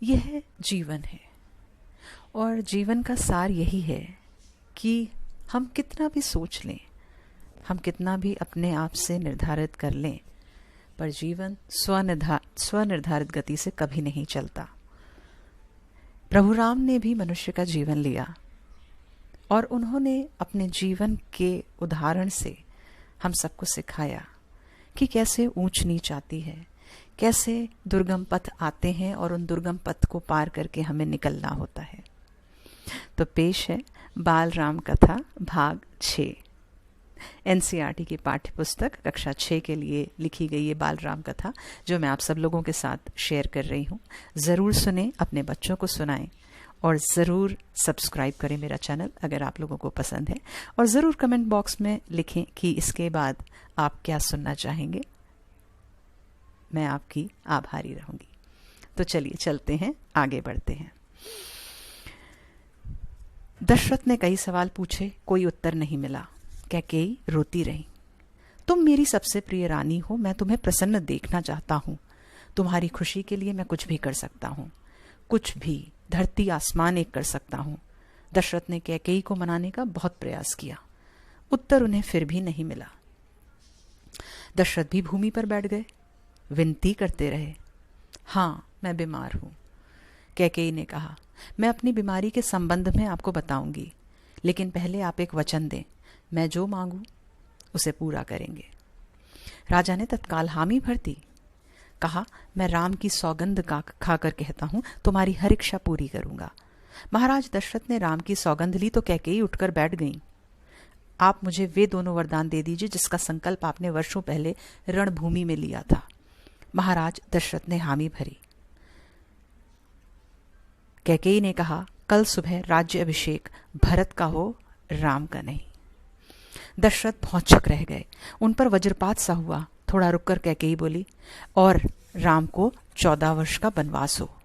यह जीवन है और जीवन का सार यही है कि हम कितना भी सोच लें, हम कितना भी अपने आप से निर्धारित कर लें, पर जीवन स्वनिर्धारित गति से कभी नहीं चलता। प्रभु राम ने भी मनुष्य का जीवन लिया और उन्होंने अपने जीवन के उदाहरण से हम सबको सिखाया कि कैसे ऊंच नीच आती है, कैसे दुर्गम पथ आते हैं और उन दुर्गम पथ को पार करके हमें निकलना होता है। तो पेश है बाल राम कथा भाग 6। एनसीईआरटी की पाठ्य पुस्तक कक्षा 6 के लिए लिखी गई ये बाल राम कथा जो मैं आप सब लोगों के साथ शेयर कर रही हूँ। ज़रूर सुने, अपने बच्चों को सुनाएं और ज़रूर सब्सक्राइब करें मेरा चैनल अगर आप लोगों को पसंद है, और ज़रूर कमेंट बॉक्स में लिखें कि इसके बाद आप क्या सुनना चाहेंगे। मैं आपकी आभारी रहूंगी। तो चलिए चलते हैं, आगे बढ़ते हैं। दशरथ ने कई सवाल पूछे, कोई उत्तर नहीं मिला। कैकेयी रोती रही। तुम मेरी सबसे प्रिय रानी हो, मैं तुम्हें प्रसन्न देखना चाहता हूँ। तुम्हारी खुशी के लिए मैं कुछ भी कर सकता हूँ, कुछ भी, धरती आसमान एक कर सकता हूँ। दशरथ ने कैकेयी को मनाने का बहुत प्रयास किया, उत्तर उन्हें फिर भी नहीं मिला। दशरथ भी भूमि पर बैठ गए, विनती करते रहे। हाँ, मैं बीमार हूँ। कैकेयी ने कहा, मैं अपनी बीमारी के संबंध में आपको बताऊंगी, लेकिन पहले आप एक वचन दें, मैं जो मांगू उसे पूरा करेंगे। राजा ने तत्काल हामी भर दी। कहा, मैं राम की सौगंध खाकर कहता हूं, तुम्हारी हर इच्छा पूरी करूंगा। महाराज दशरथ ने राम की सौगंध ली तो कैकेयी उठकर बैठ गईं। आप मुझे वे दोनों वरदान दे दीजिए जिसका संकल्प आपने वर्षों पहले रणभूमि में लिया था। महाराज दशरथ ने हामी भरी। कैकेयी ने कहा, कल सुबह राज्य अभिषेक भरत का हो, राम का नहीं। दशरथ भौचक रह गए, उन पर वज्रपात सा हुआ। थोड़ा रुककर कैकेयी बोली, और राम को 14 वर्ष का वनवास हो।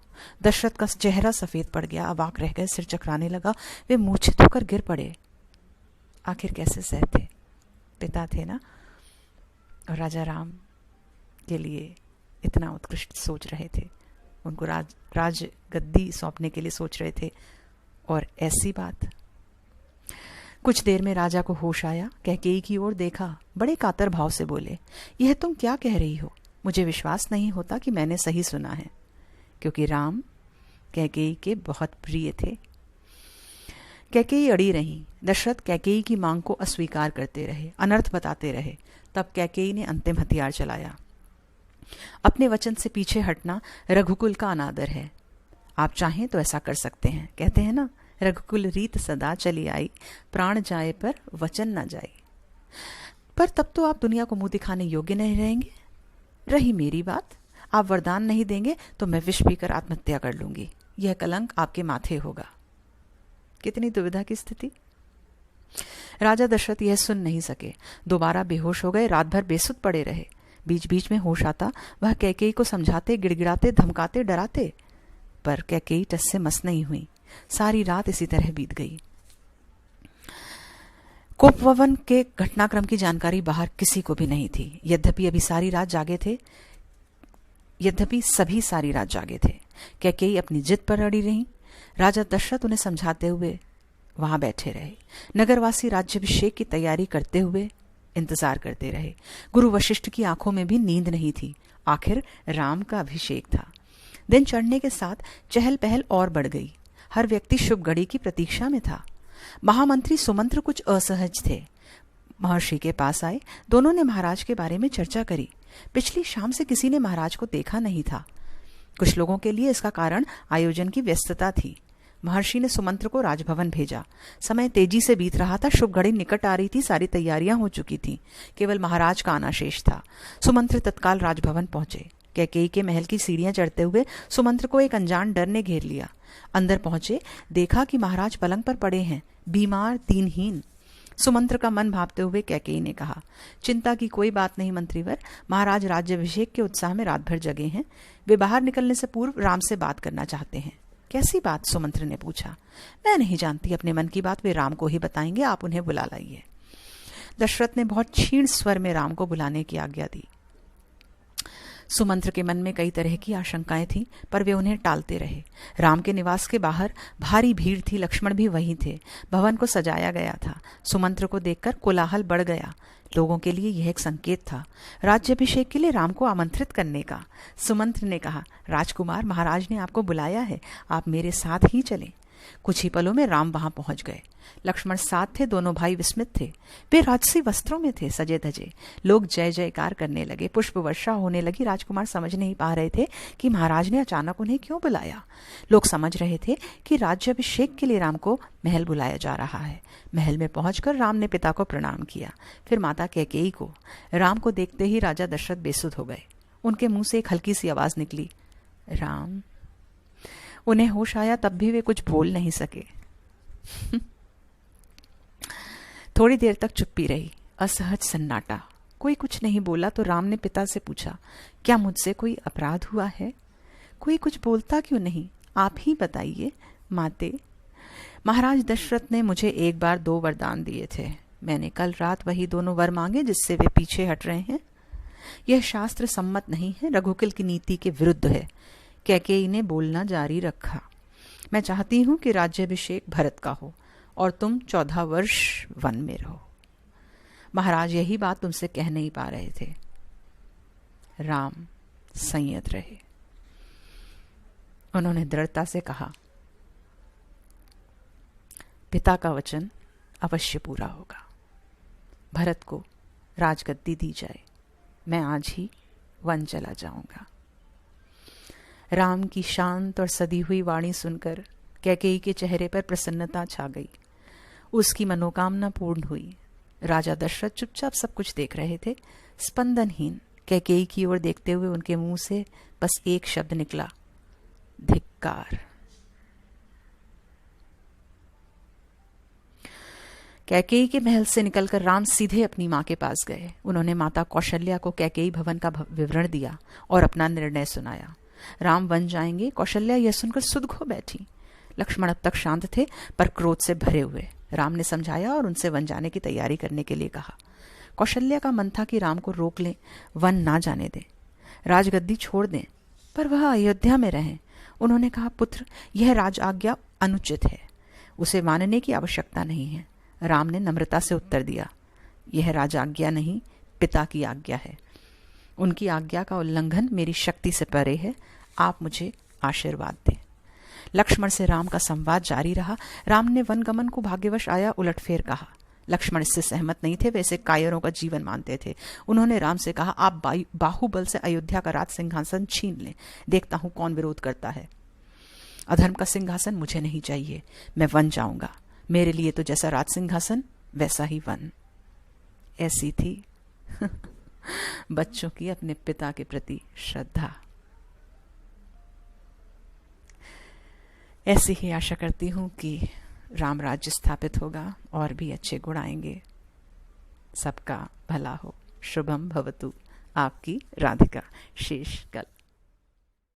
दशरथ का चेहरा सफेद पड़ गया, अवाक रह गए, सिर चकराने लगा। वे मूर्छित होकर गिर पड़े। आखिर कैसे सहते, पिता थे ना, और राजा राम के लिए इतना उत्कृष्ट सोच रहे थे, उनको राज गद्दी सौंपने के लिए सोच रहे थे, और ऐसी बात। कुछ देर में राजा को होश आया, कैकेयी की ओर देखा, बड़े कातर भाव से बोले, यह तुम क्या कह रही हो? मुझे विश्वास नहीं होता कि मैंने सही सुना है। क्योंकि राम कैकेयी के बहुत प्रिय थे। कैकेयी अड़ी रही। दशरथ कैकेयी की मांग को अस्वीकार करते रहे, अनर्थ बताते रहे। तब कैकेयी ने अंतिम हथियार चलाया। अपने वचन से पीछे हटना रघुकुल का अनादर है। आप चाहें तो ऐसा कर सकते हैं। कहते हैं ना, रघुकुल रीत सदा चली आई, प्राण जाए पर वचन न जाए। पर तब तो आप दुनिया को मुंह दिखाने योग्य नहीं रहेंगे। रही मेरी बात, आप वरदान नहीं देंगे तो मैं विष पीकर आत्महत्या कर लूंगी। यह कलंक आपके माथे होगा। कितनी दुविधा की स्थिति। राजा दशरथ यह सुन नहीं सके, दोबारा बेहोश हो गए, रात भर बेसुध पड़े रहे। बीच बीच में होश आता, वह कैकेयी को समझाते, गिड़गिड़ाते, धमकाते, डराते, पर कैकेयी टस से मस नहीं हुई। सारी रात इसी तरह बीत गई। कोपवन के घटनाक्रम की जानकारी बाहर किसी को भी नहीं थी। यद्यपि सभी सारी रात जागे थे। कैकेयी अपनी जिद पर अड़ी रही। राजा दशरथ उन्हें समझाते हुए वहां बैठे रहे। नगरवासी राज्याभिषेक की तैयारी करते हुए इंतजार करते रहे। गुरु वशिष्ठ की आंखों में भी नींद नहीं थी। आखिर राम का अभिषेक था। दिन चढ़ने के साथ चहल पहल और बढ़ गई। हर व्यक्ति शुभ घड़ी की प्रतीक्षा में था। महामंत्री सुमंत्र कुछ असहज थे। महर्षि के पास आए। दोनों ने महाराज के बारे में चर्चा करी। पिछली शाम से किसी ने महाराज को देखा नहीं था। कुछ लोगों के लिए इसका कारण आयोजन की व्यस्तता थी। महर्षि ने सुमंत्र को राजभवन भेजा। समय तेजी से बीत रहा था। शुभ घड़ी निकट आ रही थी। सारी तैयारियां हो चुकी थीं। केवल महाराज का आना शेष था। सुमंत्र तत्काल राजभवन पहुंचे। कैकेयी के महल की सीढ़ियां चढ़ते हुए सुमंत्र को एक अनजान डर ने घेर लिया। अंदर पहुंचे, देखा कि महाराज पलंग पर पड़े हैं, बीमार, दीनहीन। सुमंत्र का मन भांपते हुए कैकेयी ने कहा, चिंता की कोई बात नहीं मंत्रीवर, महाराज राज्याभिषेक के उत्साह में रात भर जगे हैं। वे बाहर निकलने से पूर्व राम से बात करना चाहते हैं। कैसी बात? सुमंत्र ने पूछा। मैं नहीं जानती, अपने मन की बात वे राम को ही बताएंगे, आप उन्हें बुला लाइए। दशरथ ने बहुत क्षीण स्वर में राम को बुलाने की आज्ञा दी। सुमंत्र के मन में कई तरह की आशंकाएं थीं, पर वे उन्हें टालते रहे। राम के निवास के बाहर भारी भीड़ थी, लक्ष्मण भी वहीं थे। भवन को सजाया गया था। सुमंत्र को देखकर कोलाहल बढ़ गया। लोगों के लिए यह एक संकेत था राज्याभिषेक के लिए राम को आमंत्रित करने का। सुमंत्र ने कहा, राजकुमार, महाराज ने आपको बुलाया है, आप मेरे साथ ही चलें। कुछ ही पलों में राम वहां पहुंच गए। लक्ष्मण साथ थे। दोनों भाई विस्मित थे। वे राजसी वस्त्रों में थे, सजे धजे। लोग जय जयकार करने लगे, पुष्प वर्षा होने लगी। राजकुमार समझ नहीं पा रहे थे कि महाराज ने अचानक उन्हें क्यों बुलाया। लोग समझ रहे थे कि राज्याभिषेक के लिए राम को महल बुलाया जा रहा है। महल में पहुंचकर राम ने पिता को प्रणाम किया, फिर माता कैकेयी को। राम को देखते ही राजा दशरथ बेसुध हो गए। उनके मुंह से एक हल्की सी आवाज निकली, राम। उन्हें होश आया, तब भी वे कुछ बोल नहीं सके। थोड़ी देर तक चुप्पी रही, असहज सन्नाटा। कोई कुछ नहीं बोला तो राम ने पिता से पूछा, क्या मुझसे कोई अपराध हुआ है? कोई कुछ बोलता क्यों नहीं? आप ही बताइए माते। महाराज दशरथ ने मुझे एक बार 2 वरदान दिए थे। मैंने कल रात वही दोनों वर मांगे जिससे वे पीछे हट रहे हैं। यह शास्त्र सम्मत नहीं है, रघुकुल की नीति के विरुद्ध है। कैकेयी ने बोलना जारी रखा, मैं चाहती हूं कि राज्याभिषेक भरत का हो और तुम 14 वर्ष वन में रहो। महाराज यही बात तुमसे कह नहीं पा रहे थे। राम संयत रहे। उन्होंने दृढ़ता से कहा, पिता का वचन अवश्य पूरा होगा। भरत को राजगद्दी दी जाए। मैं आज ही वन चला जाऊंगा। राम की शांत और सदी हुई वाणी सुनकर कैकेयी के चेहरे पर प्रसन्नता छा गई। उसकी मनोकामना पूर्ण हुई। राजा दशरथ चुपचाप सब कुछ देख रहे थे, स्पंदनहीन। कैकेयी की ओर देखते हुए उनके मुंह से बस एक शब्द निकला, धिक्कार। कैकेयी के महल से निकलकर राम सीधे अपनी मां के पास गए। उन्होंने माता कौशल्या को कैकेयी भवन का विवरण दिया और अपना निर्णय सुनाया। राम वन जाएंगे। कौशल्या यह सुनकर सुदखो बैठी। लक्ष्मण अब तक शांत थे, पर क्रोध से भरे हुए। राम ने समझाया और उनसे वन जाने की तैयारी करने के लिए कहा। कौशल्या का मन था कि राम को रोक लें, वन ना जाने दें, राजगद्दी छोड़ दें, पर वह अयोध्या में रहें। उन्होंने कहा, पुत्र, यह राज आज्ञा अनुचित है, उसे मानने की आवश्यकता नहीं है। राम ने नम्रता से उत्तर दिया, यह राज आज्ञा नहीं, पिता की आज्ञा है। उनकी आज्ञा का उल्लंघन मेरी शक्ति से परे है। आप मुझे आशीर्वाद दें। लक्ष्मण से राम का संवाद जारी रहा। राम ने वनगमन को भाग्यवश आया उलटफेर कहा। लक्ष्मण इससे सहमत नहीं थे, वैसे कायरों का जीवन मानते थे। उन्होंने राम से कहा, आप बाहुबल से अयोध्या का राज सिंहासन छीन लें, देखता हूं कौन विरोध करता है। अधर्म का सिंहासन मुझे नहीं चाहिए, मैं वन जाऊंगा। मेरे लिए तो जैसा राज सिंहासन वैसा ही वन। ऐसी थी बच्चों की अपने पिता के प्रति श्रद्धा। ऐसी ही आशा करती हूं कि राम राज्य स्थापित होगा और भी अच्छे गुण आएंगे। सबका भला हो। शुभम भवतु। आपकी राधिका। शेष कल।